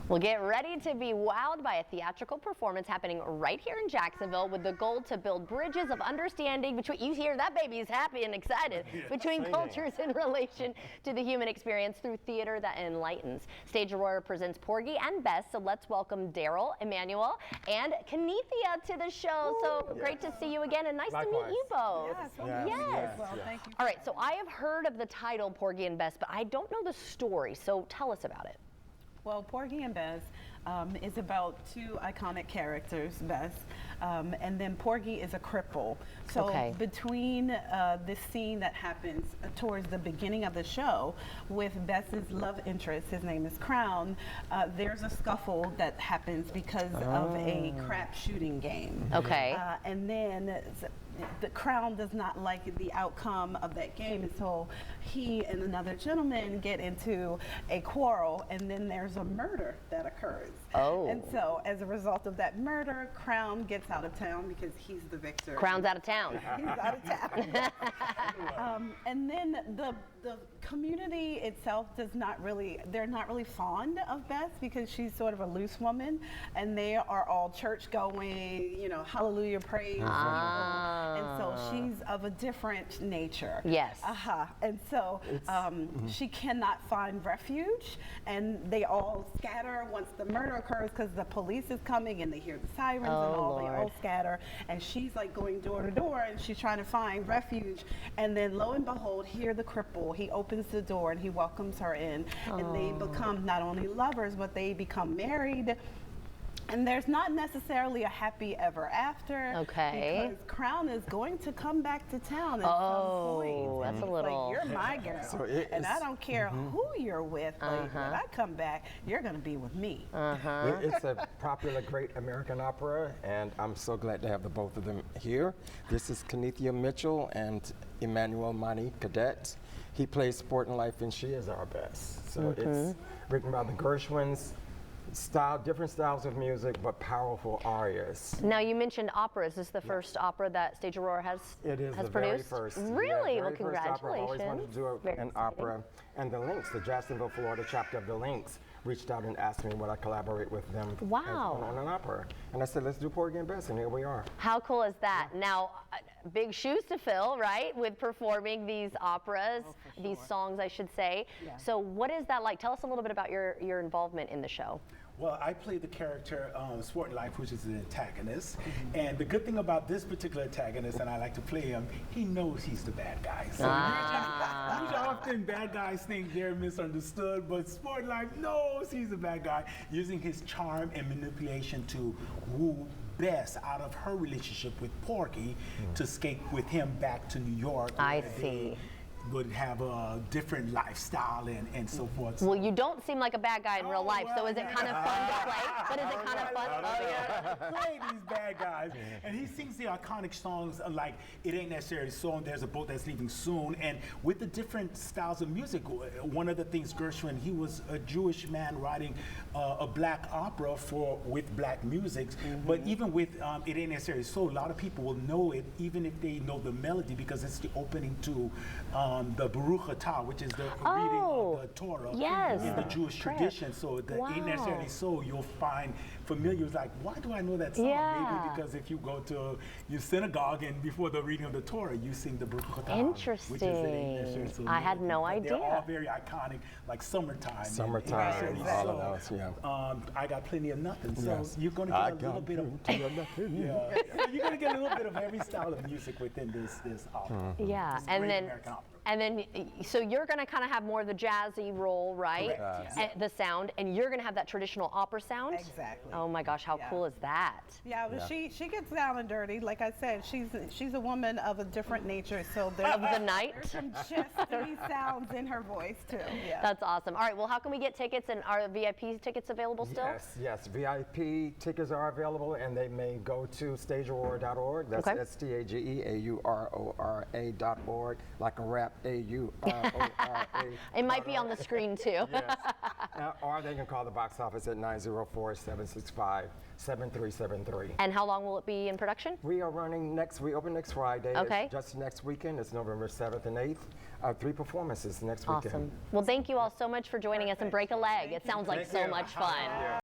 Well, get ready to be wowed by a theatrical performance happening right here in Jacksonville with the goal to build bridges of understanding between, you hear that baby is happy and excited, between cultures in relation to the human experience through theater that enlightens. Stage Aurora presents Porgy and Bess, so let's welcome Daryl, Emmanuel, and Kenethia to the show. So great to see you again and nice to meet you both. Yes. Well, thank you. All right, so I have heard of the title Porgy and Bess, but I don't know the story, so tell us about it. Well, Porgy and Bess is about two iconic characters, Bess, and then Porgy is a cripple. So between this scene that happens towards the beginning of the show with Bess's love interest, his name is Crown, there's a scuffle that happens because of a crap shooting game. And then the Crown does not like the outcome of that game, and so he and another gentleman get into a quarrel, and then there's a murder that occurs. And so as a result of that murder, Crown gets out of town because he's the victor. Crown's out of town. He's out of town. And then the community itself does not really, they're not really fond of Bess because she's sort of a loose woman, and they are all church going, you know, hallelujah, praise. And so she's of a different nature. And so she cannot find refuge, and they all scatter once the murder occurs because the police is coming and they hear the sirens and all. They all scatter, and she's like going door to door and she's trying to find refuge, and then lo and behold, here the cripple, he opens the door and he welcomes her in, and they become not only lovers but they become married. And there's not necessarily a happy ever after, because Crown is going to come back to town at some point. That's a little... Like, you're my girl, and I don't care who you're with, but when I come back, you're going to be with me. It's a popular, great American opera, and I'm so glad to have the both of them here. This is Kenethia Mitchell and Emmanuel Mani Cadet. He plays Sport and Life, and she is our Bess. So it's written by the Gershwins. Different styles of music, but powerful arias. Now you mentioned opera. Is this the first opera that Stage Aurora has produced? It is the very first. Really? Well, congratulations. I've always wanted to do an opera. And the Lynx, the Jacksonville, Florida chapter of the Lynx, reached out and asked me would I collaborate with them on an opera. And I said, let's do Porgy and Bess, and here we are. How cool is that? Now, big shoes to fill, right, with performing these operas, these songs, I should say. So what is that like? Tell us a little bit about your involvement in the show. Well, I play the character Sport and Life, which is the antagonist. And the good thing about this particular antagonist, and I like to play him, he knows he's the bad guy. So usually often bad guys think they're misunderstood, but Sport and Life knows he's the bad guy, using his charm and manipulation to woo Bess out of her relationship with Porgy to escape with him back to New York. I see. Would have a different lifestyle and so forth. Well, you don't seem like a bad guy in real life, so is it kind of fun to play? But is it kind of fun? Play these bad guys. And he sings the iconic songs like It Ain't Necessary So, and There's a Boat That's Leaving Soon. And with the different styles of music, one of the things Gershwin, he was a Jewish man writing a black opera with black music. But even with It Ain't Necessary So, a lot of people will know it even if they know the melody, because it's the opening to the Baruch Atah, which is the reading of the Torah in the Jewish tradition. So the Ain't Necessarily So, you'll find familiar. It's like, why do I know that song? Maybe because if you go to your synagogue and before the reading of the Torah, you sing the Baruch Atah. Interesting. Which is the Ain't Necessarily So. I had no idea. They're all very iconic, like Summertime. Summertime, all of those, I Got Plenty of Nothing. So you're going to get a little bit of so you're going to get a little bit of every style of music within this opera. And then, so you're going to kind of have more of the jazzy role, right? The sound, and you're going to have that traditional opera sound? Exactly. Oh my gosh, how cool is that? But she gets down and dirty. Like I said, she's a woman of a different nature, so there's of the night. Some chesty sounds in her voice too. That's awesome. All right, well, how can we get tickets, and are VIP tickets available still? Yes, VIP tickets are available, and they may go to stageaurora.org. That's STAGEAURORA.org, like a rap. A-U-R-O-R-A. It might be on the screen too. Or they can call the box office at 904-765-7373. And how long will it be in production? We are running we open next Friday. It's just next weekend. It's November 7th and 8th. 3 performances next weekend. Awesome. Well, thank you all so much for joining us, and break a leg. It sounds like so much fun.